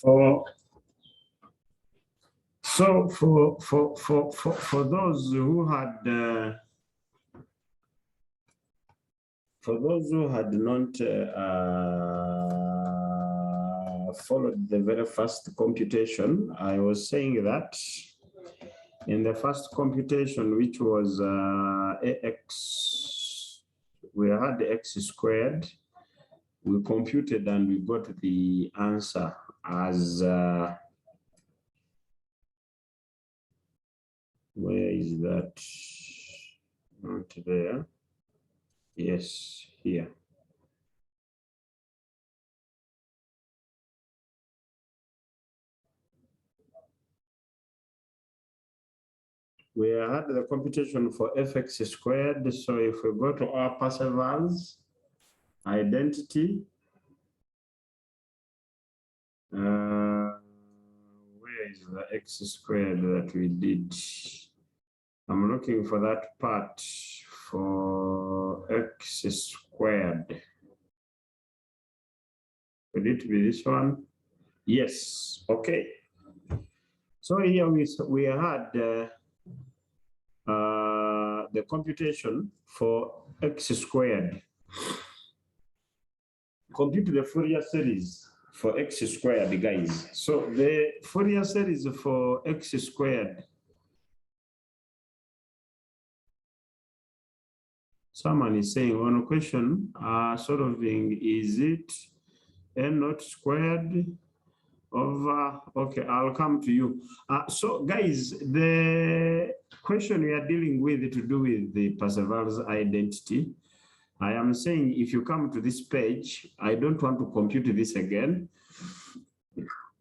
now, for those who had not followed the very first computation, I was saying that in the first computation, which was AX, we had X squared. We computed and we got the answer as, where is that? Not there. Yes, here. We had the computation for fx squared. So if we go to our Perseverance identity, where is the x squared that we did? I'm looking for that part for x squared. Could it be this one? Yes, okay. So here we had the computation for x squared. Compute the Fourier series for x squared, guys. So the Fourier series for x squared. Someone is saying on a question, solving, is it n0 squared over, okay, I'll come to you. So guys, the question we are dealing with to do with the Perseverance identity, I am saying if you come to this page, I don't want to compute this again.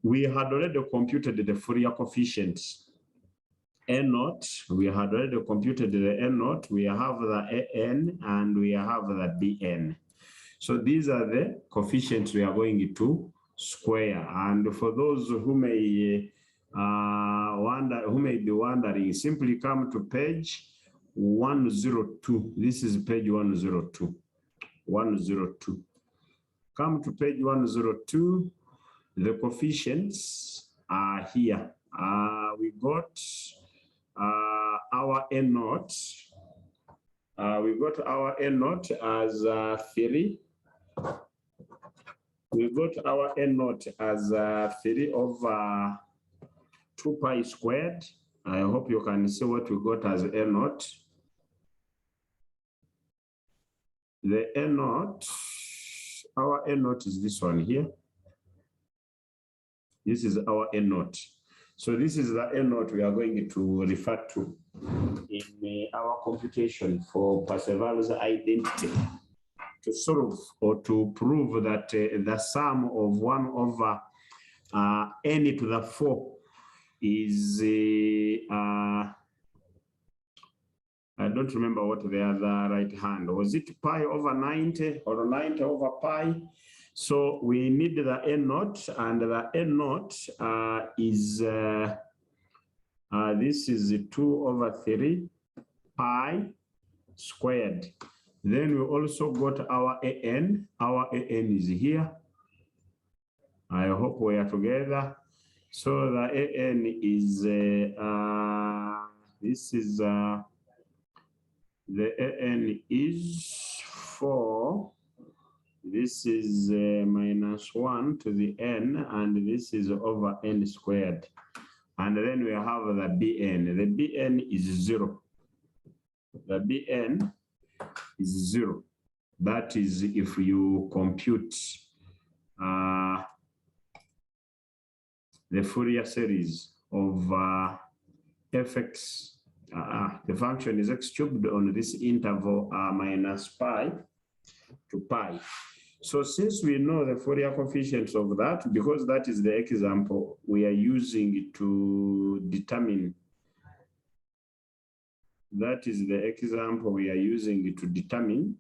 We had already computed the Fourier coefficients. N0, we had already computed the N0, we have the AN and we have the BN. So these are the coefficients we are going to square. And for those who may be wondering, simply come to page 102. This is page 102. 102. Come to page 102. The coefficients are here. We got our N0. We got our N0 as 3. We got our N0 as 3 over 2 pi squared. I hope you can see what we got as N0. The N0, our N0 is this one here. This is our N0. So this is the N0 we are going to refer to in our computation for Perseverance identity to solve or to prove that the sum of 1 over n to the 4 is, I don't remember what the other right hand, was it pi over 90 or 90 over pi? So we need the N0, and the N0 is, this is 2 over 3 pi squared. Then we also got our AN. Our AN is here. I hope we are together. So the AN is, this is, the AN is 4. This is minus 1 to the n, and this is over n squared. And then we have the BN. The BN is 0. The BN is 0. That is if you compute the Fourier series of fx. The function is x cubed on this interval minus pi to pi. So since we know the Fourier coefficients of that, because that is the example we are using to determine, that is the example we are using to determine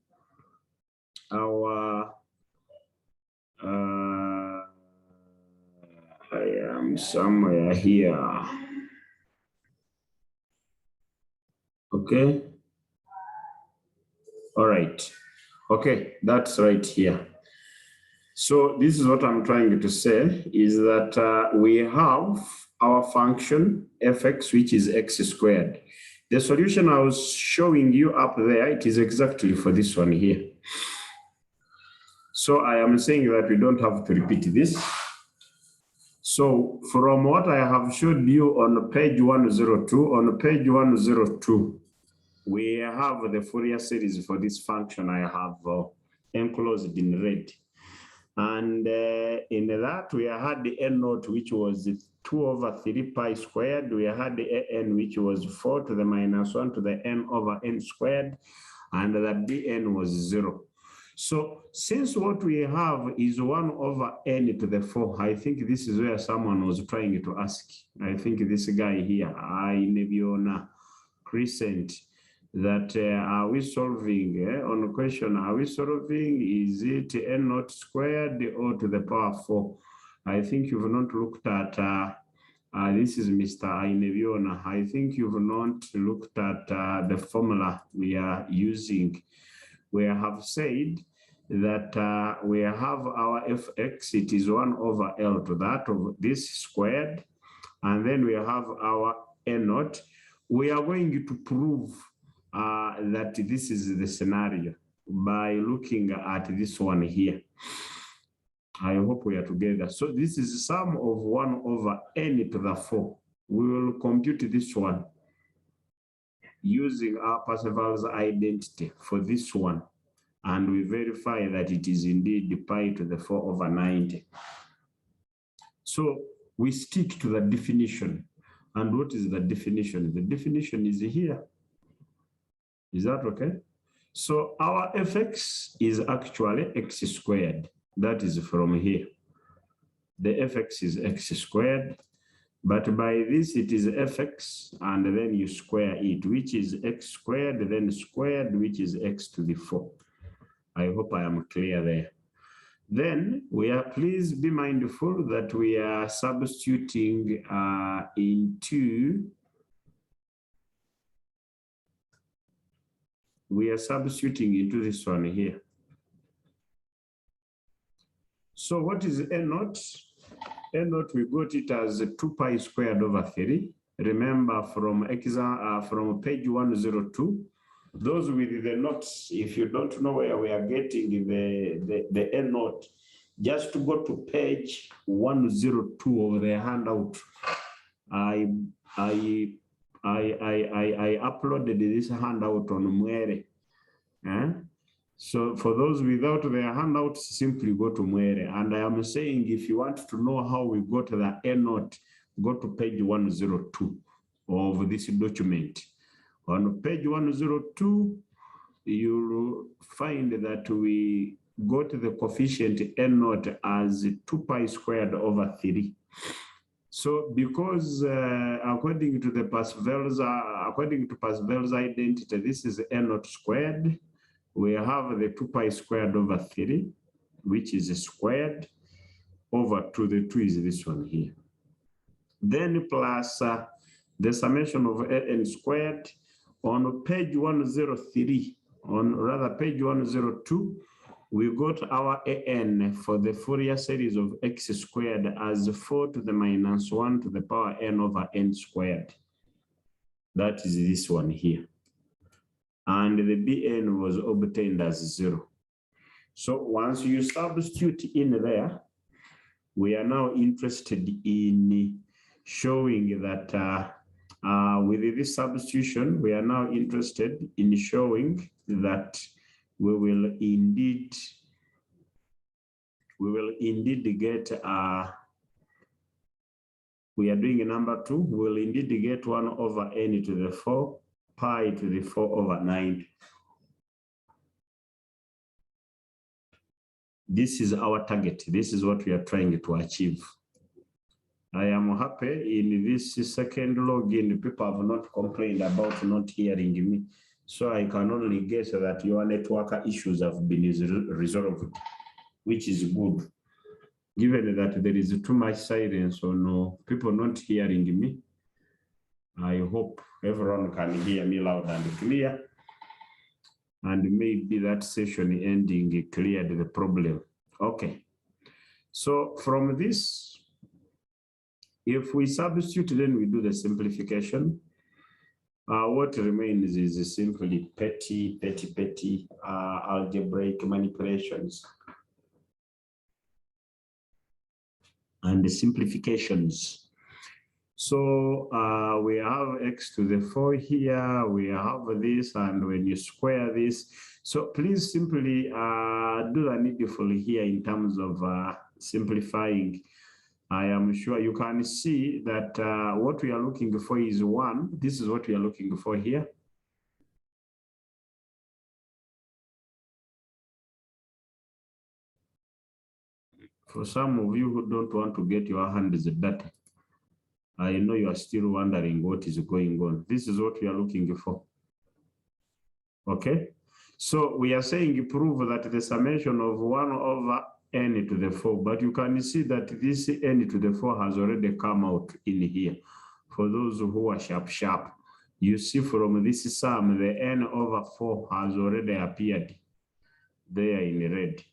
our, I am somewhere here. Okay. All right. Okay, that's right here. So this is what I'm trying to say, is that we have our function fx, which is x squared. The solution I was showing you up there, it is exactly for this one here. So I am saying that we don't have to repeat this. So from what I have showed you on page 102, we have the Fourier series for this function I have enclosed in red. And in that, we had the n naught, which was 2 over 3 pi squared. We had the an, which was 4 to the minus 1 to the n over n squared. And the bn was 0. So since what we have is 1 over n to the 4, I think this is where someone was trying to ask. I think this guy here, Nebiona Crescent, that are we solving on the question, are we solving, is it n naught squared or to the power 4? I think you've not looked at, this is Mr. Ineviona. I think you've not looked at the formula we are using. We have said that we have our fx, it is 1 over L to that of this squared, and then we have our n naught. We are going to prove that this is the scenario by looking at this one here. I hope we are together. So this is sum of 1 over n to the 4. We will compute this one using our Percival's identity for this one. And we verify that it is indeed pi to the 4 over 90. So we stick to the definition. And what is the definition? The definition is here. Is that okay? So our fx is actually x squared. That is from here. The fx is x squared, but by this it is fx, and then you square it, which is x squared, then squared, which is x to the 4. I hope I am clear there. Then we are, please be mindful that we are substituting into this one here. So what is n naught? N naught, we got it as 2 pi squared over 3. Remember from page 102, those with the notes, if you don't know where we are getting the n naught, just to go to page 102 of the handout. I uploaded this handout on Mwere. So for those without their handouts, simply go to Mwere. And I am saying, if you want to know how we got the n naught, go to page 102 of this document. On page 102, you'll find that we got the coefficient n naught as 2 pi squared over 3. So because according to Percival's identity, this is n naught squared. We have the 2 pi squared over 3, which is squared over 2. The 2 is this one here. Then plus the summation of n squared. On page 103, page 102, we got our an for the Fourier series of x squared as 4 to the minus 1 to the power n over n squared. That is this one here. And the bn was obtained as 0. So once you substitute in there, we are now interested in showing that with this substitution, we are now interested in showing that we will indeed get, we are doing a number 2, we will indeed get 1 over n to the 4, pi to the 4 over 9. This is our target. This is what we are trying to achieve. I am happy in this second login, people have not complained about not hearing me. So I can only guess that your network issues have been resolved, which is good. Given that there is too much silence on people not hearing me, I hope everyone can hear me loud and clear. And maybe that session ending cleared the problem. Okay. So from this, if we substitute, then we do the simplification. What remains is simply petty algebraic manipulations and the simplifications. So we have x to the 4 here, we have this, and when you square this, so please simply do the needful here in terms of simplifying. I am sure you can see that what we are looking for is 1. This is what we are looking for here. For some of you who don't want to get your hands dirty, I know you are still wondering what is going on. This is what we are looking for. Okay, so we are saying prove that the summation of 1 over n to the 4, but you can see that this n to the 4 has already come out in here. For those who are sharp, you see from this sum, the n over 4 has already appeared there in red.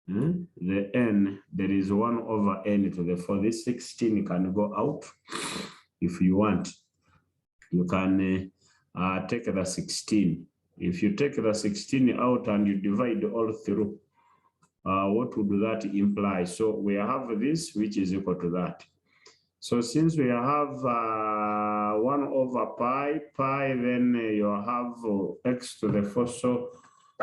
The n, there is 1 over n to the 4. This 16 can go out if you want. You can take the 16. If you take the 16 out and you divide all through, what would that imply? So we have this, which is equal to that. So since we have 1 over pi, then you have x to the 4. So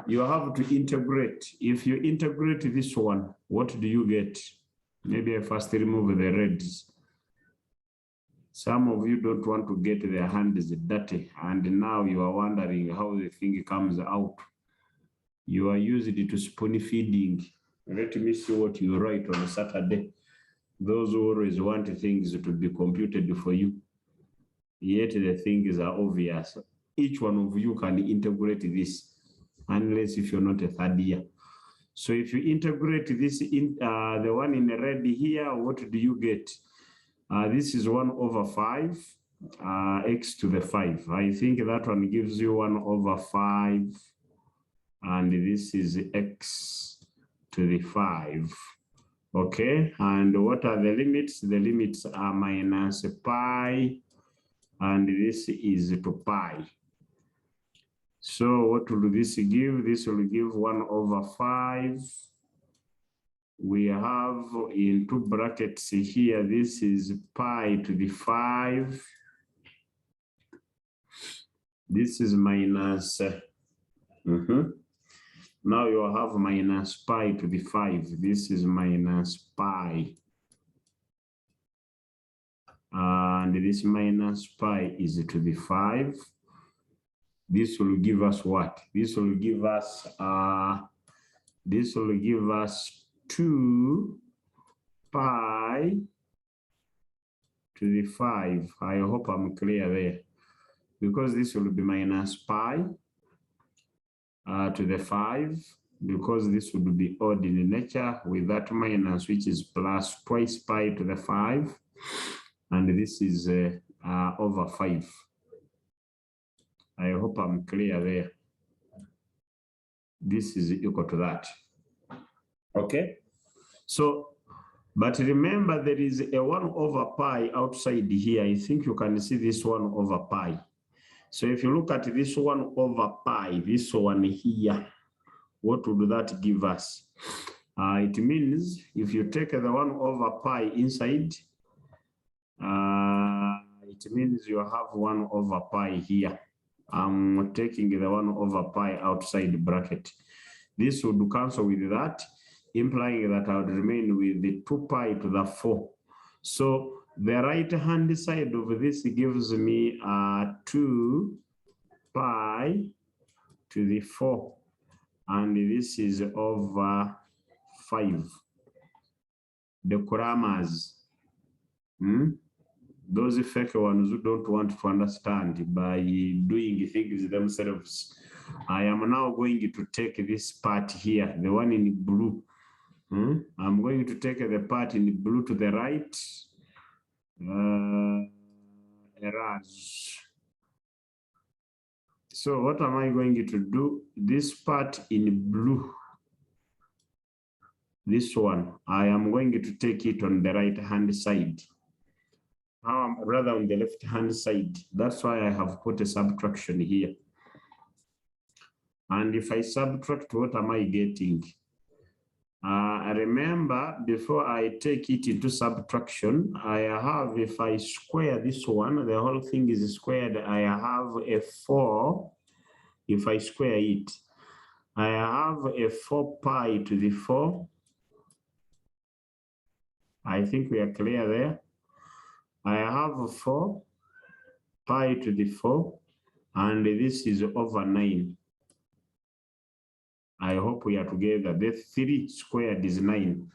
you have to integrate. If you integrate this one, what do you get? Maybe I first remove the reds. Some of you don't want to get their hands dirty, and now you are wondering how the thing comes out. You are used to spoon feeding. Let me see what you write on Saturday. Those who always want things to be computed for you, yet the things are obvious. Each one of you can integrate this, unless if you're not a third year. So if you integrate this in the one in the red here, what do you get? This is 1 over 5, x to the 5. I think that one gives you 1 over 5, and this is x to the 5. Okay, and what are the limits? The limits are minus pi, and this is to pi. So what will this give? This will give 1 over 5. We have in 2 brackets here, this is pi to the 5. This is minus, now you have minus pi to the 5. This is minus pi. And this minus pi is to the 5. This will give us what? This will give us 2 pi to the 5. I hope I'm clear there. Because this will be minus pi to the 5, because this would be odd in nature with that minus, which is plus twice pi to the 5. And this is over 5. I hope I'm clear there. This is equal to that. Okay? So, but remember there is a 1 over pi outside here. I think you can see this 1 over pi. So if you look at this 1 over pi, this one here, what would that give us? It means if you take the 1 over pi inside, it means you have 1 over pi here. I'm taking the 1 over pi outside bracket. This would cancel with that, implying that I would remain with the 2 pi to the 4. So the right-hand side of this gives me 2 pi to the 4. And this is over 5. The grammars. Those fake ones who don't want to understand by doing things themselves. I am now going to take this part here, the one in blue. I'm going to take the part in blue to the right. Erase. So what am I going to do? This part in blue this one, I am going to take it on the right-hand side. Rather on the left-hand side. That's why I have put a subtraction here. And if I subtract, what am I getting? Remember, before I take it into subtraction, I have, if I square this one, the whole thing is squared. I have a 4. If I square it, I have a 4 pi to the 4. I think we are clear there. I have 4 pi to the 4, and this is over 9. I hope we are together. The 3 squared is 9.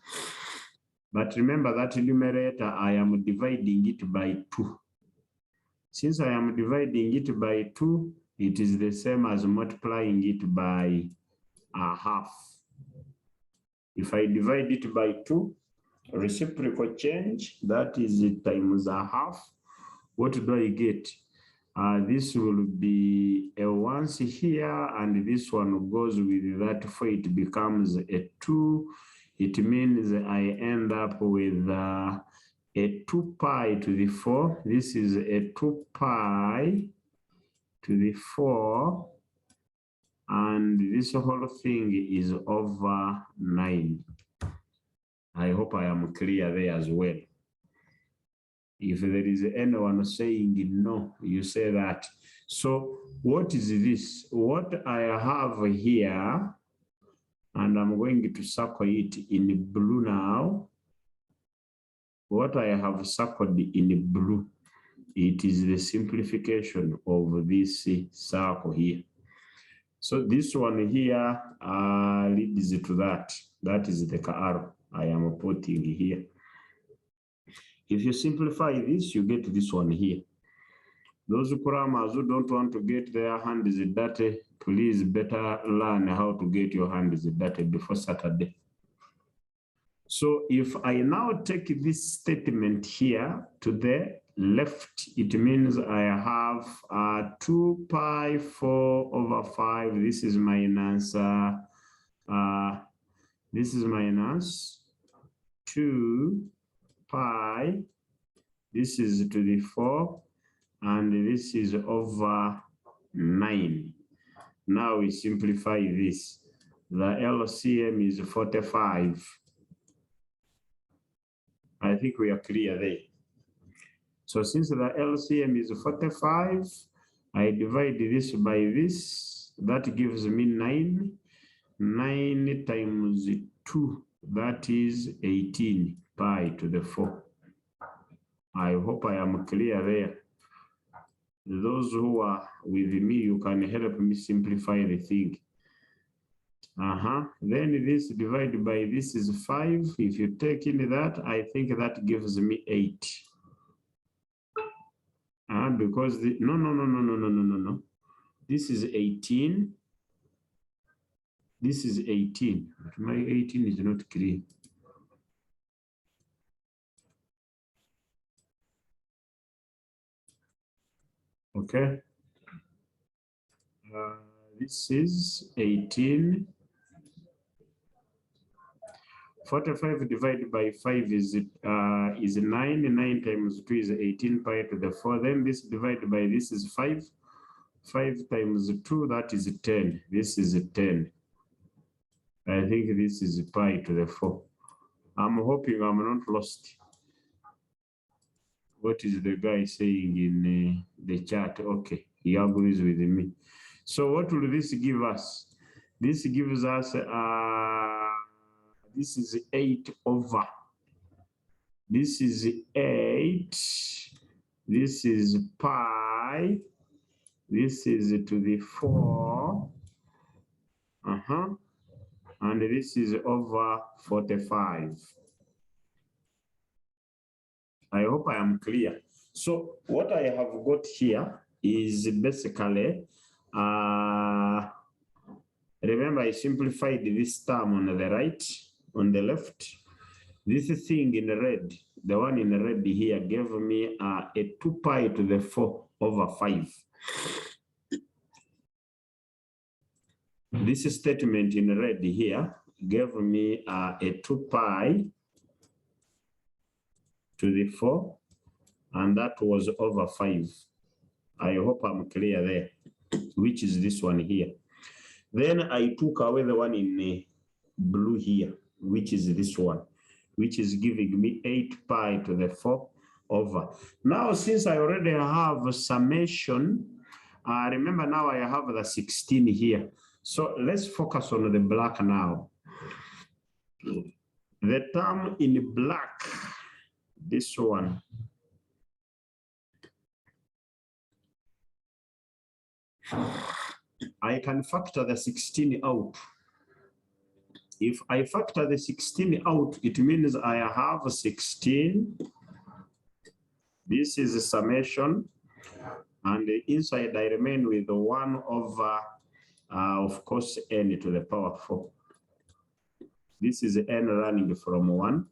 But remember that numerator, I am dividing it by 2. Since I am dividing it by 2, it is the same as multiplying it by a half. If I divide it by 2, reciprocal change, that is times a half. What do I get? This will be a 1 here, and this one goes with that 4, it becomes a 2. It means I end up with a 2 pi to the 4. This is a 2 pi to the 4, and this whole thing is over 9. I hope I am clear there as well. If there is anyone saying no, you say that. So what is this? What I have here, and I'm going to circle it in blue now. What I have circled in blue, it is the simplification of this circle here. So this one here leads to that. That is the arrow I am putting here. If you simplify this, you get this one here. Those programmers who don't want to get their hands dirty, please better learn how to get your hands dirty before Saturday. So if I now take this statement here to the left, it means I have 2 pi 4 over 5. This is minus 2 pi. This is to the 4, and this is over 9. Now we simplify this. The LCM is 45. I think we are clear there. So since the LCM is 45, I divide this by this. That gives me 9. 9 times 2, that is 18 pi to the 4. I hope I am clear there. Those who are with me, you can help me simplify the thing. Then this divided by this is 5. If you take in that, I think that gives me 8. Because no. This is 18. This is 18. But my 18 is not clear. Okay. This is 18. 45 divided by 5 is 9. 9 times 2 is 18 pi to the 4. Then this divided by this is 5. 5 times 2, that is 10. This is 10. I think this is pi to the 4. I'm hoping I'm not lost. What is the guy saying in the chat? Okay, he agrees with me. So what will this give us? This gives us, this is 8 over. This is 8. This is pi. This is to the 4. And this is over 45. I hope I am clear. So what I have got here is basically, remember I simplified this term on the right, on the left. This thing in red, the one in red here gave me a 2 pi to the 4 over 5. This statement in red here gave me a 2 pi to the 4, and that was over 5. I hope I'm clear there, which is this one here. Then I took away the one in blue here, which is this one, which is giving me 8 pi to the 4 over. Now, since I already have a summation, remember now I have the 16 here. So let's focus on the black now. The term in black, this one, I can factor the 16 out. If I factor the 16 out, it means I have 16. This is a summation. And inside I remain with 1 over, of course, n to the power 4. This is n running from 1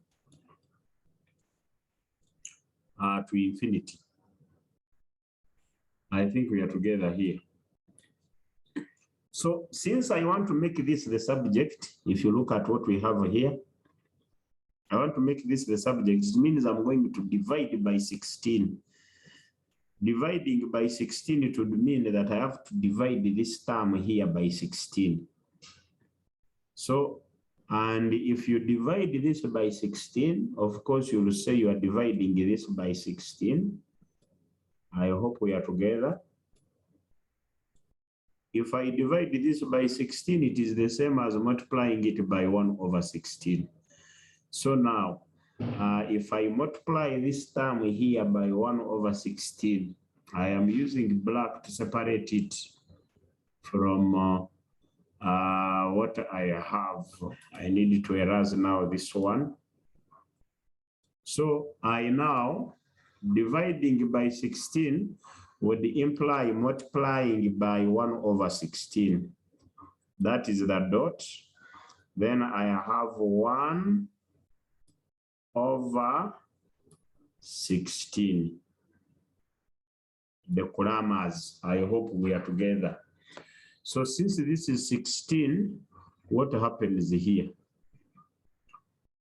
to infinity. I think we are together here. So since I want to make this the subject, if you look at what we have here, I want to make this the subject. It means I'm going to divide by 16. Dividing by 16, it would mean that I have to divide this term here by 16. So, and if you divide this by 16, of course, you will say you are dividing this by 16. I hope we are together. If I divide this by 16, it is the same as multiplying it by 1 over 16. So now, if I multiply this term here by 1 over 16, I am using black to separate it from what I have. I need to erase now this one. So I now, dividing by 16 would imply multiplying by 1 over 16. That is the dot. Then I have 1 over 16. The grammars, I hope we are together. So since this is 16, what happens here?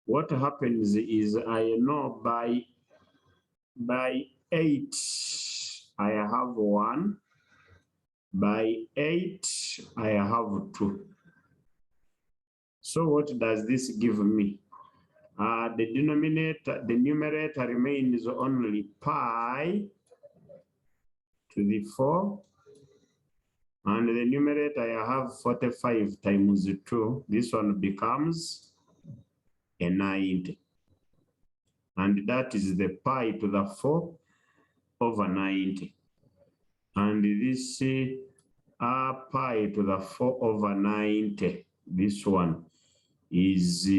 What happens is I know by 8, I have 1. By 8, I have 2. So what does this give me? The denominator, the numerator remains only pi to the 4. And the numerator, I have 45 times 2. This one becomes a 90. And that is the pi to the 4 over 90. And this pi to the 4 over 90, this one is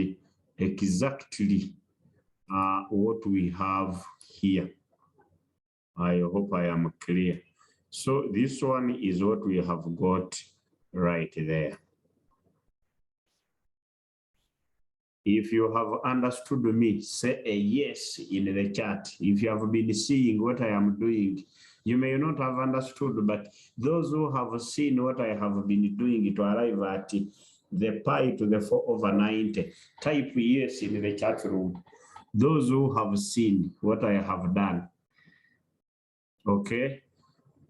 exactly what we have here. I hope I am clear. So this one is what we have got right there. If you have understood me, say a yes in the chat. If you have been seeing what I am doing, you may not have understood, but those who have seen what I have been doing to arrive at the pi to the 4 over 90, type yes in the chat room. Those who have seen what I have done, okay?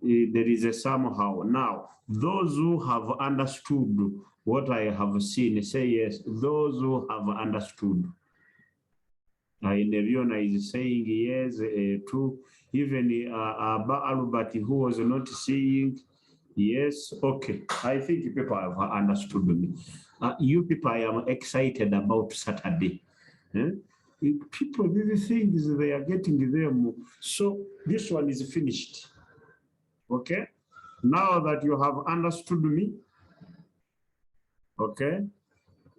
There is a somehow. Now, those who have understood what I have seen, say yes. Those who have understood. Neriona is saying yes too. Even Albert, who was not seeing, yes. Okay, I think people have understood me. You people, I am excited about Saturday. People, these things, they are getting them. So this one is finished. Okay, now that you have understood me, okay,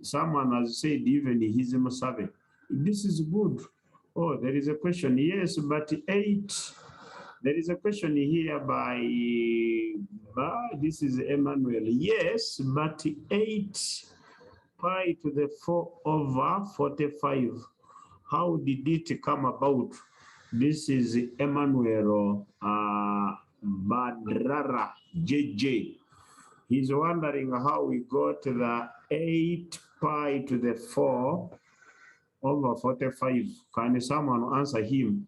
someone has said even his Musabe, this is good. Oh, there is a question. Yes, but 8. There is a question here by this is Emmanuel. Yes, but 8 pi to the 4 over 45. How did it come about? This is Emmanuel Badrara JJ. He's wondering how we got the 8 pi to the 4 over 45. Can someone answer him?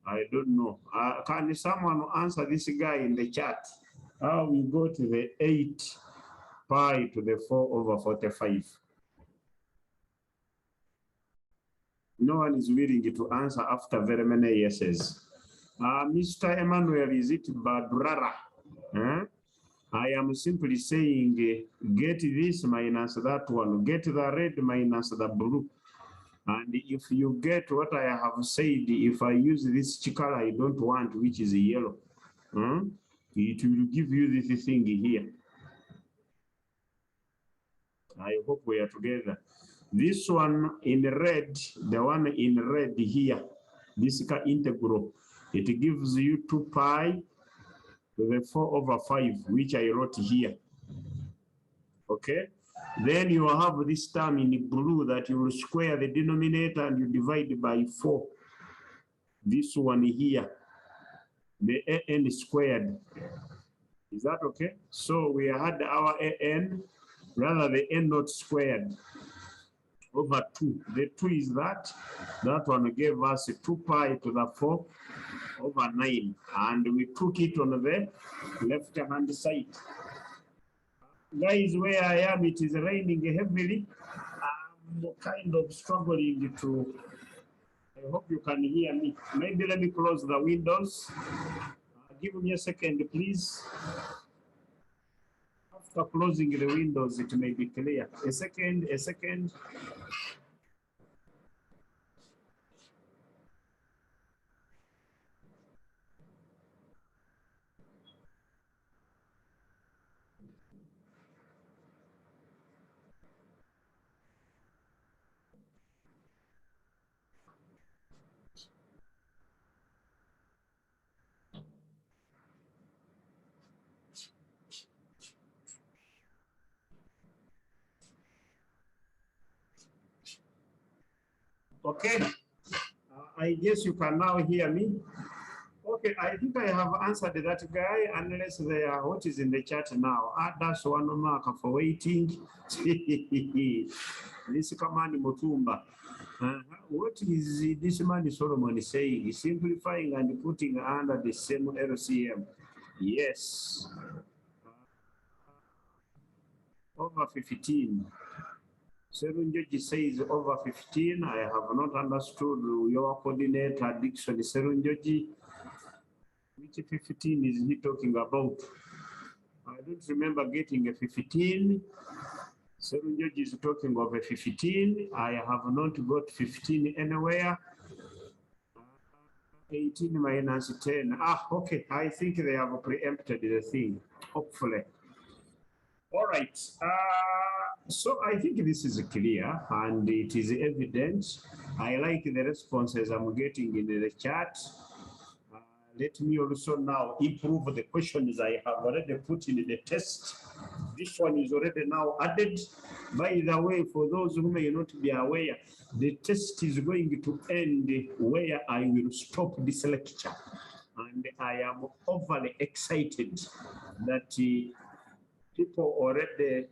I don't know. Can someone answer this guy in the chat? How we go to the 8 pi to the 4 over 45? No one is willing to answer after very many yeses. Mr. Emmanuel, is it Badrara? I am simply saying, get this minus that one, get the red minus the blue. And if you get what I have said, if I use this color I don't want, which is yellow, it will give you this thing here. I hope we are together. This one in red, the one in red here, this integral, it gives you 2 pi to the 4 over 5, which I wrote here. Okay? Then you have this term in blue that you will square the denominator and you divide by 4. This one here, the an squared. Is that okay? So we had our an, rather the n naught squared over 2. The 2 is that. That one gave us 2 pi to the 4 over 9. And we took it on the left-hand side. Guys, where I am, it is raining heavily. I'm kind of struggling to, I hope you can hear me. Maybe let me close the windows. Give me a second, please. After closing the windows, it may be clear. A second, a second. Okay, I guess you can now hear me. Okay, I think I have answered that guy, unless they are what is in the chat now. That's one mark for waiting. This command Mutumba. What is this man Solomon saying? Simplifying and putting under the same LCM. Yes. Over 15. Serunjoji says over 15. I have not understood your coordinator, Dixon Serunjoji. Which 15 is he talking about? I don't remember getting a 15. Serunjoji is talking of a 15. I have not got 15 anywhere. 18 minus 10. Okay. I think they have preempted the thing, hopefully. All right. So I think this is clear and it is evident. I like the responses I'm getting in the chat. Let me also now improve the questions I have already put in the test. This one is already now added. By the way, for those who may not be aware, the test is going to end where I will stop this lecture. And I am overly excited that people already,